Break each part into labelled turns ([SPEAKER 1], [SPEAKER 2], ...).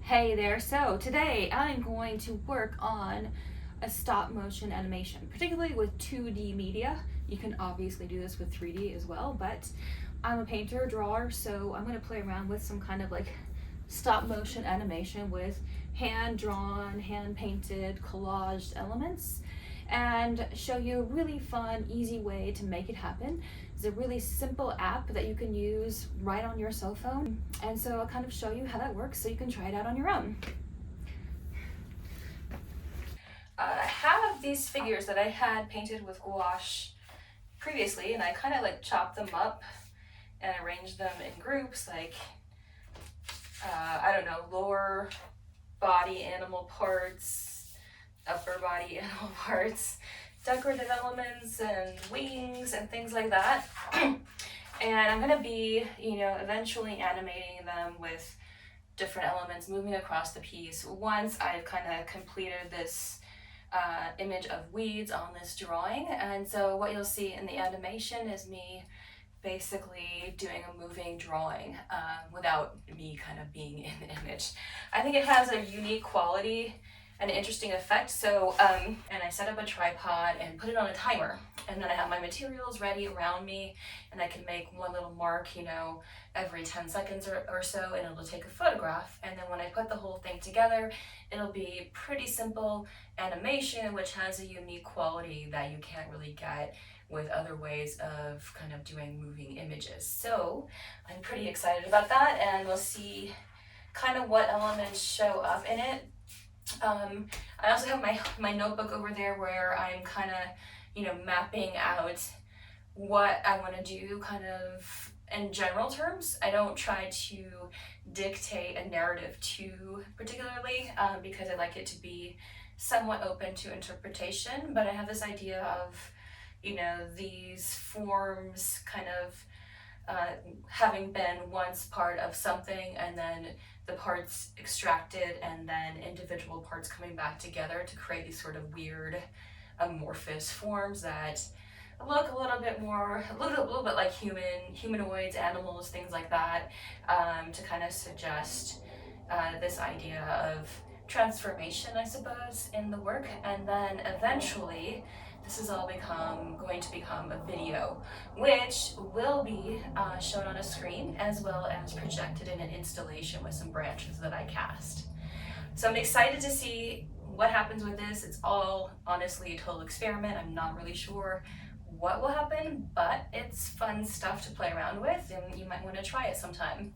[SPEAKER 1] Hey there, so today I'm going to work on a stop motion animation, particularly with 2D media. You can obviously do this with 3D as well, but I'm a painter, drawer, so I'm going to play around with some kind of like stop motion animation with hand-drawn, hand-painted, collaged elements and show you a really fun, easy way to make it happen. It's a really simple app that you can use right on your cell phone. And so I'll kind of show you how that works so you can try it out on your own. I have these figures that I had painted with gouache previously, and I kind of like chopped them up and arranged them in groups like, I don't know, lower body animal parts, upper body animal parts, decorative elements and wings and things like that. And I'm gonna be, eventually animating them with different elements moving across the piece once I've kind of completed this image of weeds on this drawing. And so what you'll see in the animation is me basically doing a moving drawing without me kind of being in the image. I think it has a unique quality and interesting effect. So, and I set up a tripod and put it on a timer, and then I have my materials ready around me, and I can make one little mark, every 10 seconds or so, and it'll take a photograph. And then when I put the whole thing together, it'll be pretty simple animation, which has a unique quality that you can't really get with other ways of kind of doing moving images. So I'm pretty excited about that, and we'll see kind of what elements show up in it. I also have my notebook over there where I'm kind of, mapping out what I want to do kind of in general terms. I don't try to dictate a narrative too particularly because I like it to be somewhat open to interpretation, but I have this idea of, these forms kind of having been once part of something, and then the parts extracted, and then individual parts coming back together to create these sort of weird amorphous forms that look a little bit like humanoids, animals, things like that, to kind of suggest this idea of transformation, I suppose, in the work. And then eventually this is all going to become a video, which will be shown on a screen as well as projected in an installation with some branches that I cast. So I'm excited to see what happens with this. It's all honestly a total experiment. I'm not really sure what will happen, but it's fun stuff to play around with, and you might want to try it sometime.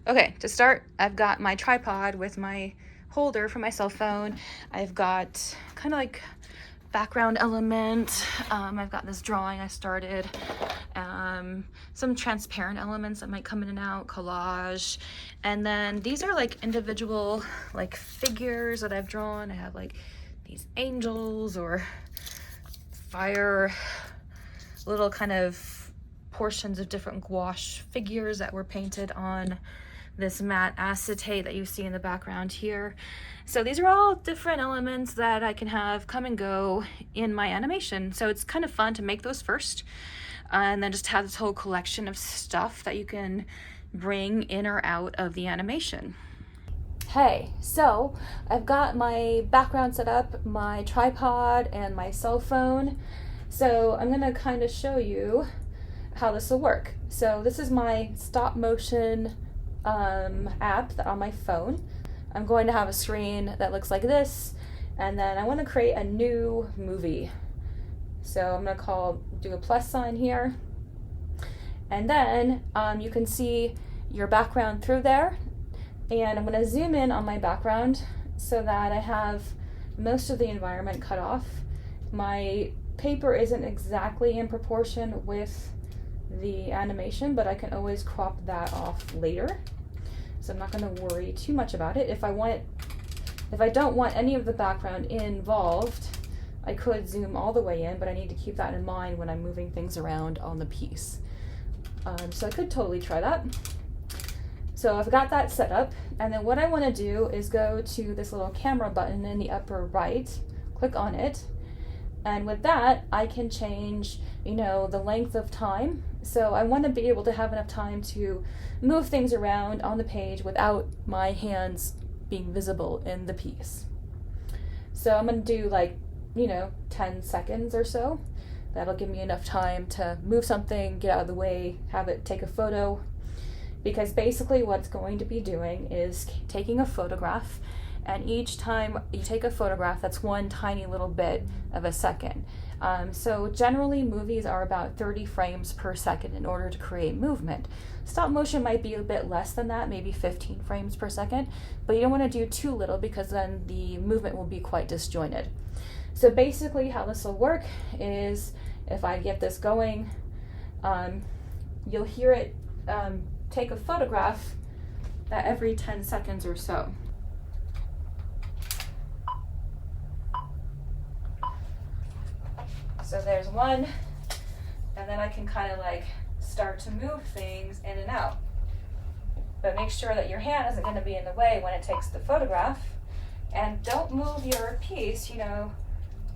[SPEAKER 1] Okay, to start, I've got my tripod with my holder for my cell phone. I've got kind of like background element. I've got this drawing I started, some transparent elements that might come in and out, collage, and then these are like individual like figures that I've drawn. I have like these angels or fire, little kind of portions of different gouache figures that were painted on this matte acetate that you see in the background here. So these are all different elements that I can have come and go in my animation. So it's kind of fun to make those first, and then just have this whole collection of stuff that you can bring in or out of the animation. Hey, so I've got my background set up, my tripod, and my cell phone. So I'm gonna kind of show you how this will work. So this is my stop motion app that on my phone. I'm going to have a screen that looks like this, and then I want to create a new movie. So I'm going to do a plus sign here, and then you can see your background through there, and I'm going to zoom in on my background so that I have most of the environment cut off. My paper isn't exactly in proportion with the animation, but I can always crop that off later. So I'm not going to worry too much about it. If I don't want any of the background involved, I could zoom all the way in, but I need to keep that in mind when I'm moving things around on the piece. So I could totally try that. So I've got that set up, and then what I want to do is go to this little camera button in the upper right, click on it, And with that, I can change, the length of time. So I want to be able to have enough time to move things around on the page without my hands being visible in the piece. So I'm going to do 10 seconds or so. That'll give me enough time to move something, get out of the way, have it take a photo. Because basically what it's going to be doing is taking a photograph, and each time you take a photograph, that's one tiny little bit of a second. So generally movies are about 30 frames per second in order to create movement. Stop motion might be a bit less than that, maybe 15 frames per second, but you don't want to do too little because then the movement will be quite disjointed. So basically how this will work is, if I get this going, you'll hear it take a photograph at every 10 seconds or so. So there's one, and then I can kind of start to move things in and out. But make sure that your hand isn't going to be in the way when it takes the photograph, and don't move your piece,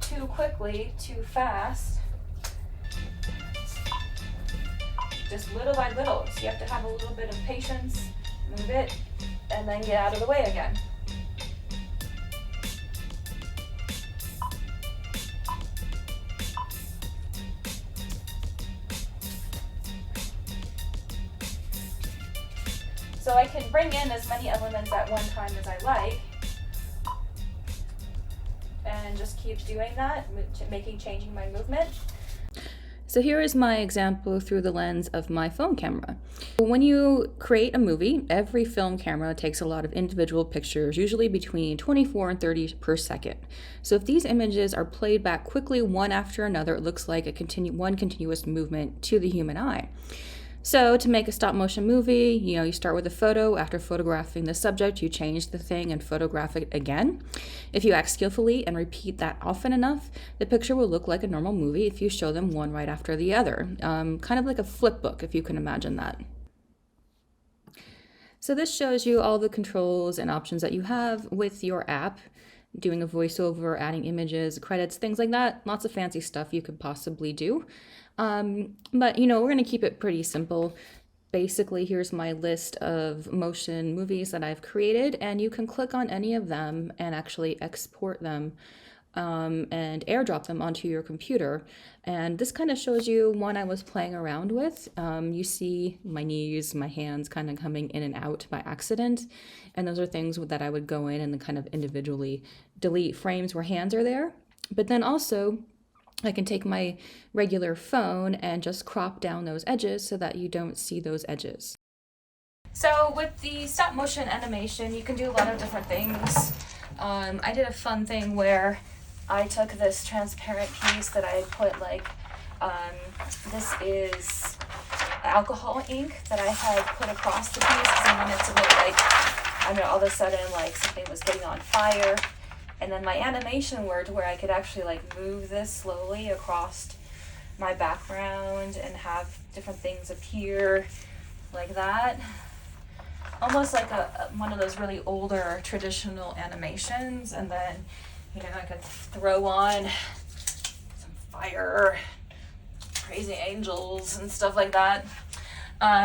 [SPEAKER 1] too quickly, too fast. Just little by little. So you have to have a little bit of patience, move it, and then get out of the way again. So I can bring in as many elements at one time as I like, and just keep doing that, changing my movement. So here is my example through the lens of my phone camera. When you create a movie, every film camera takes a lot of individual pictures, usually between 24 and 30 per second. So if these images are played back quickly one after another, it looks like one continuous movement to the human eye. So to make a stop motion movie, you start with a photo. After photographing the subject, you change the thing and photograph it again. If you act skillfully and repeat that often enough, the picture will look like a normal movie if you show them one right after the other. Kind of like a flip book, if you can imagine that. So this shows you all the controls and options that you have with your app, doing a voiceover, adding images, credits, things like that. Lots of fancy stuff you could possibly do. But we're going to keep it pretty simple. Basically, here's my list of motion movies that I've created, and you can click on any of them and actually export them and airdrop them onto your computer. And this kind of shows you one I was playing around with. You see my knees, my hands kind of coming in and out by accident. And those are things that I would go in and then kind of individually delete frames where hands are there. But then also, I can take my regular phone and just crop down those edges so that you don't see those edges. So with the stop motion animation, you can do a lot of different things. I did a fun thing where I took this transparent piece that I put this is alcohol ink that I had put across the piece because I wanted to look all of a sudden something was getting on fire. And then my animation worked where I could actually move this slowly across my background and have different things appear like that. Almost like one of those really older traditional animations. And then, I could throw on some fire, crazy angels and stuff like that,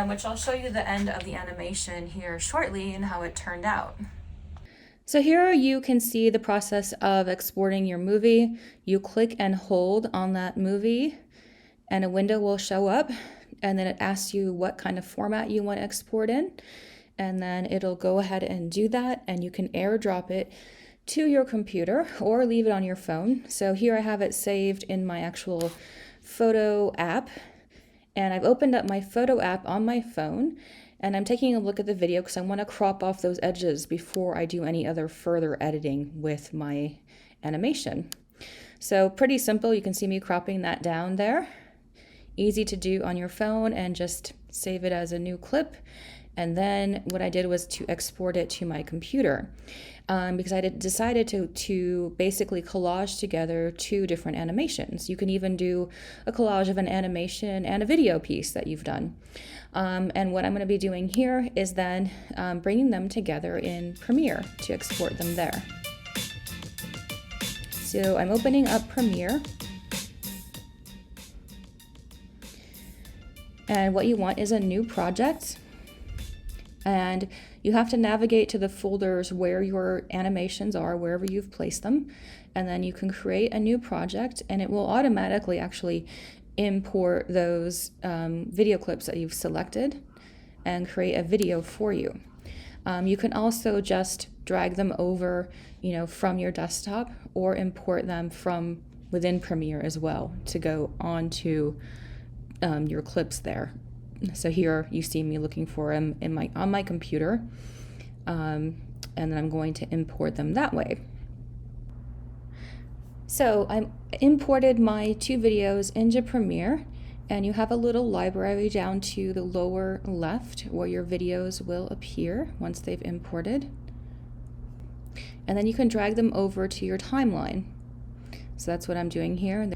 [SPEAKER 1] which I'll show you the end of the animation here shortly and how it turned out. So here you can see the process of exporting your movie. You click and hold on that movie and a window will show up, and then it asks you what kind of format you want to export in, and then it'll go ahead and do that, and you can airdrop it to your computer or leave it on your phone. So here I have it saved in my actual photo app, and I've opened up my photo app on my phone. And I'm taking a look at the video because I want to crop off those edges before I do any other further editing with my animation. So pretty simple. You can see me cropping that down there. Easy to do on your phone, and just save it as a new clip. And then what I did was to export it to my computer because I decided to basically collage together two different animations. You can even do a collage of an animation and a video piece that you've done. And what I'm going to be doing here is then bringing them together in Premiere to export them there. So I'm opening up Premiere, And what you want is a new project. And you have to navigate to the folders where your animations are, wherever you've placed them. And then you can create a new project, and it will automatically actually import those video clips that you've selected and create a video for you. You can also just drag them over, from your desktop, or import them from within Premiere as well to go onto your clips there. So here you see me looking for them on my computer, and then I'm going to import them that way. So I imported my 2 videos into Premiere, and you have a little library down to the lower left where your videos will appear once they've imported. And then you can drag them over to your timeline. So that's what I'm doing here.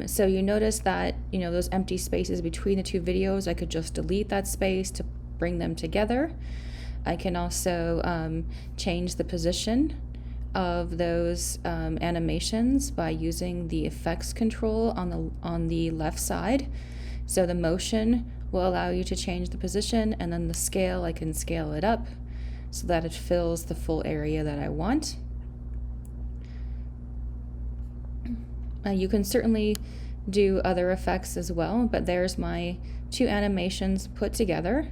[SPEAKER 1] So you notice that, those empty spaces between the 2 videos, I could just delete that space to bring them together. I can also change the position of those animations by using the effects control on the left side. So the motion will allow you to change the position, and then the scale, I can scale it up so that it fills the full area that I want. You can certainly do other effects as well, but there's my 2 animations put together.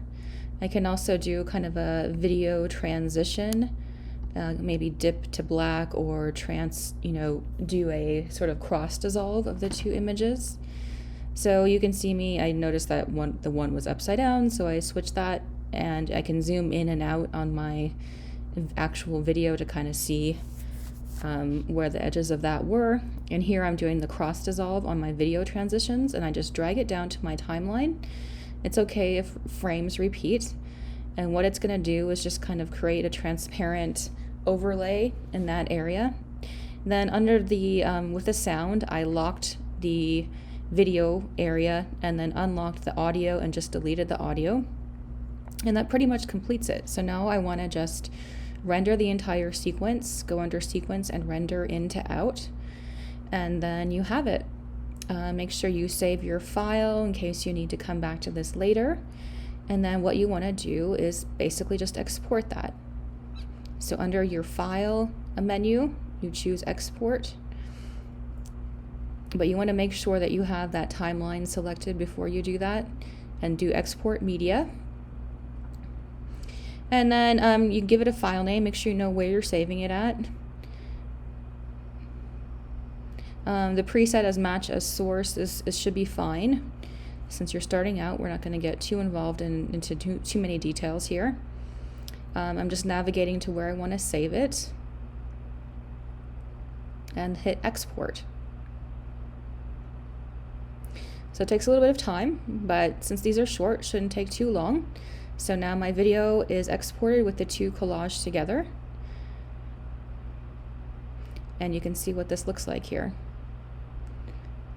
[SPEAKER 1] I can also do kind of a video transition, maybe dip to black, or do a sort of cross dissolve of the 2 images. So you can see me, I noticed that the one was upside down, so I switched that, and I can zoom in and out on my actual video to kind of see where the edges of that were. And here I'm doing the cross dissolve on my video transitions, and I just drag it down to my timeline. It's okay if frames repeat, and what it's going to do is just kind of create a transparent overlay in that area. Then under the with the sound, I locked the video area and then unlocked the audio and just deleted the audio, and that pretty much completes it. So now I want to just render the entire sequence, go under sequence and render into out, and then you have it. Make sure you save your file in case you need to come back to this later. And then what you want to do is basically just export that. So under your file menu, you choose export, but you want to make sure that you have that timeline selected before you do that, and do export media. And then you give it a file name, make sure you know where you're saving it at. The preset as match as source should be fine. Since you're starting out, we're not going to get too involved into too many details here. I'm just navigating to where I want to save it, and hit export. So it takes a little bit of time, but since these are short, it shouldn't take too long. So now my video is exported with the 2 collages together, and you can see what this looks like here.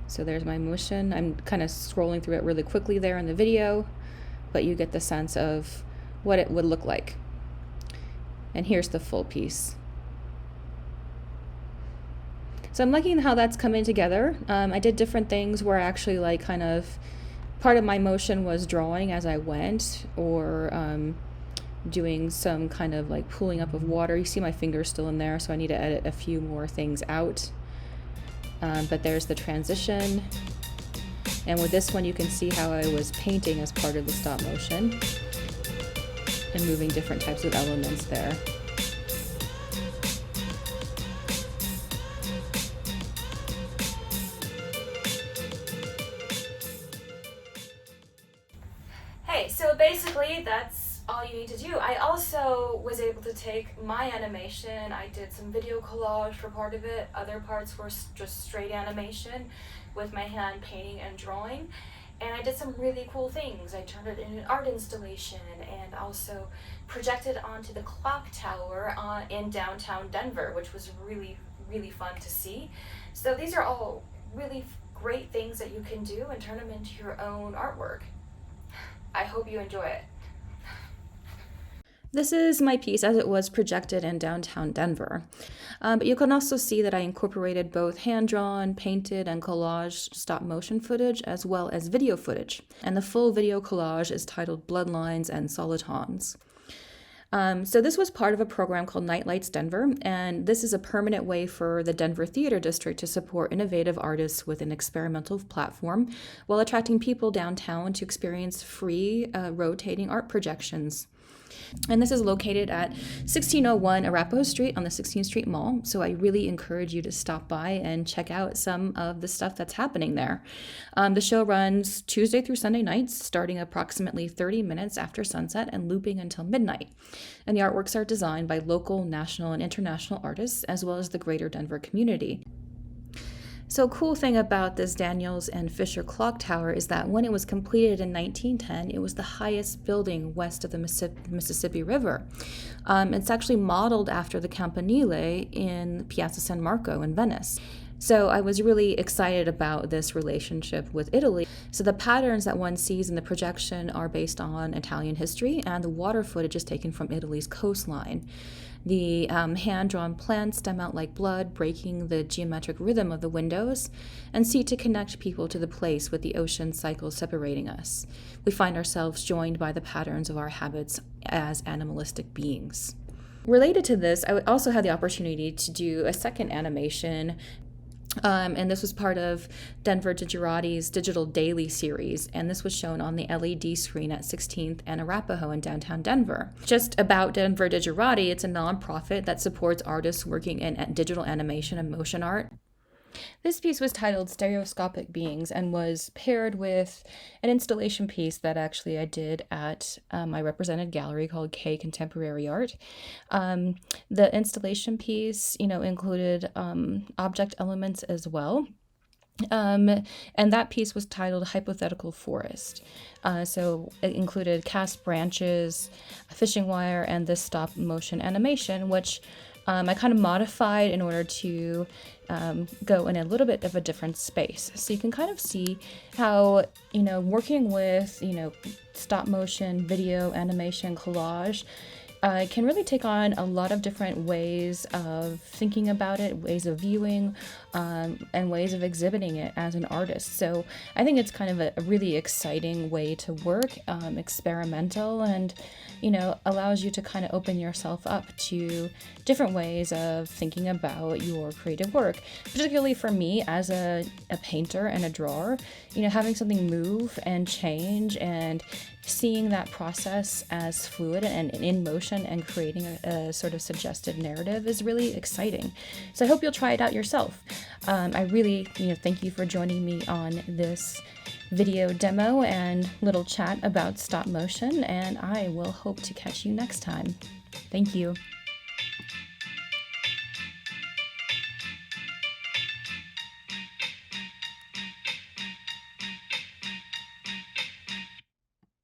[SPEAKER 1] So there's my motion. I'm kind of scrolling through it really quickly there in the video, but you get the sense of what it would look like. And here's the full piece. So I'm liking how that's coming together. I did different things where I actually kind of part of my motion was drawing as I went, or doing some kind of pooling up of water. You see my fingers still in there, so I need to edit a few more things out. But there's the transition. And with this one, you can see how I was painting as part of the stop motion and moving different types of elements there. Hey, so basically that's all you need to do. I also was able to take my animation, I did some video collage for part of it, other parts were just straight animation with my hand painting and drawing, and I did some really cool things. I turned it into an art installation and also projected onto the clock tower in downtown Denver, which was really, really fun to see. So these are all really great things that you can do and turn them into your own artwork. I hope you enjoy it.
[SPEAKER 2] This is my piece as it was projected in downtown Denver. But you can also see that I incorporated both hand-drawn, painted, and collage stop-motion footage as well as video footage. And the full video collage is titled Bloodlines and Solitons. So this was part of a program called Nightlights Denver, and this is a permanent way for the Denver Theater District to support innovative artists with an experimental platform while attracting people downtown to experience free rotating art projections. And this is located at 1601 Arapahoe Street on the 16th Street Mall. So I really encourage you to stop by and check out some of the stuff that's happening there. The show runs Tuesday through Sunday nights, starting approximately 30 minutes after sunset and looping until midnight. And the artworks are designed by local, national, and international artists, as well as the greater Denver community. So cool thing about this Daniels and Fisher Clock Tower is that when it was completed in 1910, it was the highest building west of the Mississippi River. It's actually modeled after the Campanile in Piazza San Marco in Venice. So I was really excited about this relationship with Italy. So the patterns that one sees in the projection are based on Italian history, and the water footage is taken from Italy's coastline. The hand-drawn plants stem out like blood, breaking the geometric rhythm of the windows, and seek to connect people to the place with the ocean cycle separating us. We find ourselves joined by the patterns of our habits as animalistic beings. Related to this, I also had the opportunity to do a second animation, and this was part of Denver Digerati's Digital Daily series, and this was shown on the LED screen at 16th and Arapahoe in downtown Denver. Just about Denver Digerati, it's a nonprofit that supports artists working in digital animation and motion art. This piece was titled Stereoscopic Beings and was paired with an installation piece that actually I did at my represented gallery called K Contemporary Art. The installation piece, included object elements as well. And that piece was titled Hypothetical Forest. So it included cast branches, a fishing wire, and this stop motion animation, which I kind of modified in order to go in a little bit of a different space. So you can kind of see how, working with, stop motion, video, animation, collage, can really take on a lot of different ways of thinking about it, ways of viewing, and ways of exhibiting it as an artist. So I think it's kind of a really exciting way to work, experimental, and allows you to kind of open yourself up to different ways of thinking about your creative work. Particularly for me as a painter and a drawer, having something move and change and seeing that process as fluid and in motion and creating a sort of suggestive narrative is really exciting. So I hope you'll try it out yourself. I really, thank you for joining me on this video demo and little chat about stop motion, and I will hope to catch you next time. Thank you.